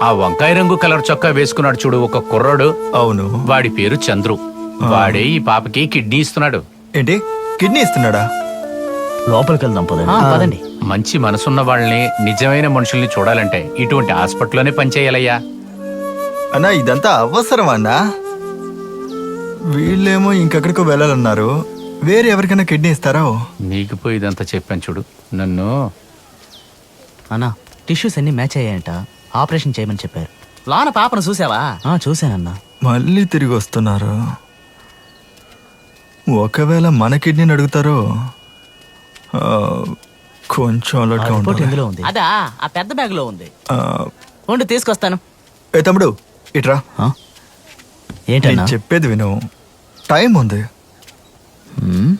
ఆ వంకాయ రంగు కలర్ చొక్కా వేసుకున్నాడు చూడు ఒక కుర్రాడు. అవును. వాడి పేరు చంద్రు. వాడే ఈ పాపకి కిడ్నీ ఇస్తున్నాడు. ఏంటి, కిడ్నీ ఇస్తున్నాడా? లోపలికి వెళ్దాం పదండి. మంచి మనసున్న వాళ్ళని, నిజమైన మనుషుల్ని చూడాలంటే ఇటువంటి హాస్పిటల్లోనే పనిచేయాలయ్యా. అన్నా ఇదంతా అవసరమా అన్నా? వీళ్ళేమో ఇంకెక్కడికో వెళ్ళాలన్నారు. వేరే ఎవరికైనా కిడ్నీ ఇస్తారా? నీకు పోయి ఇదంతా చెప్పాను చూడు. నన్ను అన్నా టిష్యూస్ అన్ని మ్యాచ్ అయ్యాయంట, ఆపరేషన్ చేయమని చెప్పారు. లోన పాపను చూసావా? చూశానన్నా. మళ్ళీ తిరిగి వస్తున్నారు. ఒకవేళ మన కిడ్నీని అడుగుతారో కొంచెం అలర్ట్గా రిపోర్ట్ ఉంటుంది. ఇందులో ఉంది. అదా ఆ పెద్ద బ్యాగ్ లో ఉంది. ఆ, ఉండి తీసుకొస్తాను. ఏ తమ్ముడు ఇట్రా. ఏంటన్నా? నేను చెప్పేది విను, టైం ఉంది. హ్మ్?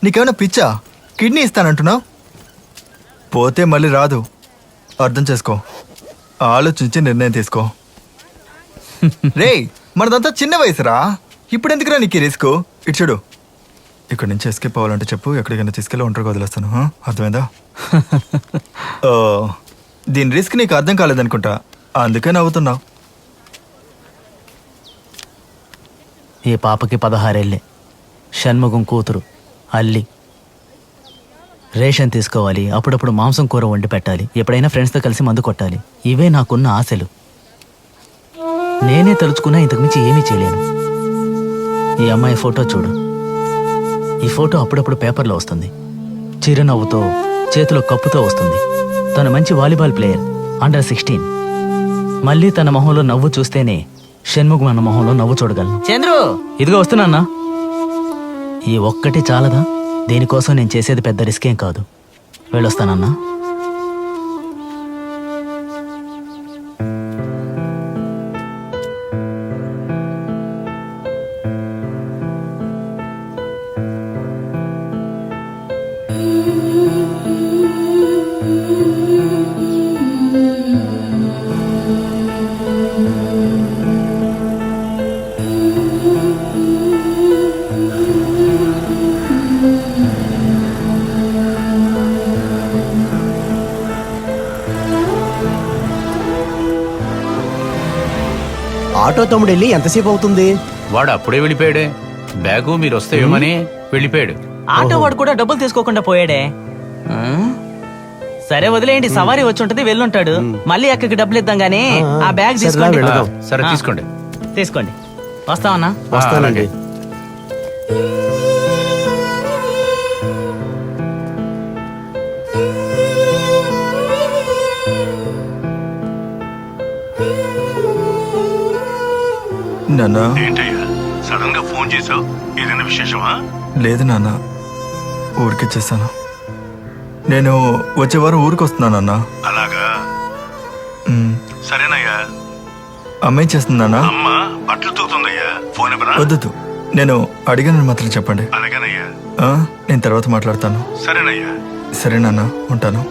నీకేమైనా పిచ్చా? కిడ్నీ ఇస్తానంటున్నావు, పోతే మళ్ళీ రాదు. అర్థం చేసుకో, ఆలోచించి నిర్ణయం తీసుకో. రేయ్, మనదంతా చిన్న వయసురా, ఇప్పుడు ఎందుకురా నీకు రిస్క్? ఇటు చూడు, ఇక్కడ నుంచి ఎస్కేప్ అవ్వాలంటే చెప్పు, ఎక్కడికైనా తీసుకెళ్ళి ఒంటరిగా వదిలేస్తాను. అర్థమైందా? ఓ, దీని రిస్క్ నీకు అర్థం కాలేదనుకుంటా, అందుకే నవ్వుతున్నావు. ఈ పాపకి 16 ఏళ్ళే. షణ్ముఖం కూతురు అల్లి. రేషన్ తీసుకోవాలి, అప్పుడప్పుడు మాంసం కూర వండి పెట్టాలి, ఎప్పుడైనా ఫ్రెండ్స్తో కలిసి మందు కొట్టాలి. ఇవే నాకున్న ఆశలు. నేనే తలుచుకున్నా ఇంతకుమించి ఏమీ చేయలేను. ఈ అమ్మాయి ఫోటో చూడు. ఈ ఫోటో అప్పుడప్పుడు పేపర్లో వస్తుంది. చిరునవ్వుతో, చేతిలో కప్పుతో వస్తుంది. తను మంచి వాలీబాల్ ప్లేయర్, అండర్ 16. మళ్ళీ తన మొహంలో నవ్వు చూస్తేనే షణ్ముఖం అన్న మొహంలో నవ్వు చూడగలను. చంద్రు, ఇదిగో వస్తున్నా. ఈ ఒక్కటి చాలదా? దీనికోసం నేను చేసేది పెద్ద రిస్క్ ఏం కాదు. వెళ్ళొస్తానన్నా. ఆటో తమ్ముడు వెళ్ళి ఎంతసేపు అవుతుంది? వాడు అప్పుడే వెళ్ళిపోయాడే. బ్యాగు మీరు వస్తే ఏమని వెళ్ళిపోయాడు. ఆటో వాడు కూడా డబ్బులు తీసుకోకుండా పోయాడే. సరే వదిలేయండి, సవారీ వచ్చి ఉంటది, వెళ్ళుంటాడు. మళ్ళీ అక్కడికి డబ్బులు ఇద్దాం గానీ ఆ బ్యాగ్ తీసుకోండి. సరే తీసుకోండి. తీసుకోండి. వస్తామన్నా. వస్తానండి. నాన్న, ఏంటయ్యా సడన్ గా ఫోన్ చేసావు? ఏదైనా విశేషమా? లేదు నాన్న, ఊరికిచ్చేసాను. నేను వచ్చే వారం ఊరికి వస్తున్నానన్నా. అలాగా, సరేనయ్యా. అమ్మాయి చేస్తుందన్నా? అమ్మ బట్టలు తూగుతుందయ్యా. ఫోన్ ఇవ్వరా? వద్దు, నేను అడిగానని మాత్రం చెప్పండి. అలాగేనయ్యా. నేను తర్వాత మాట్లాడతాను. సరేనయ్యా. సరే నాన్న, ఉంటాను.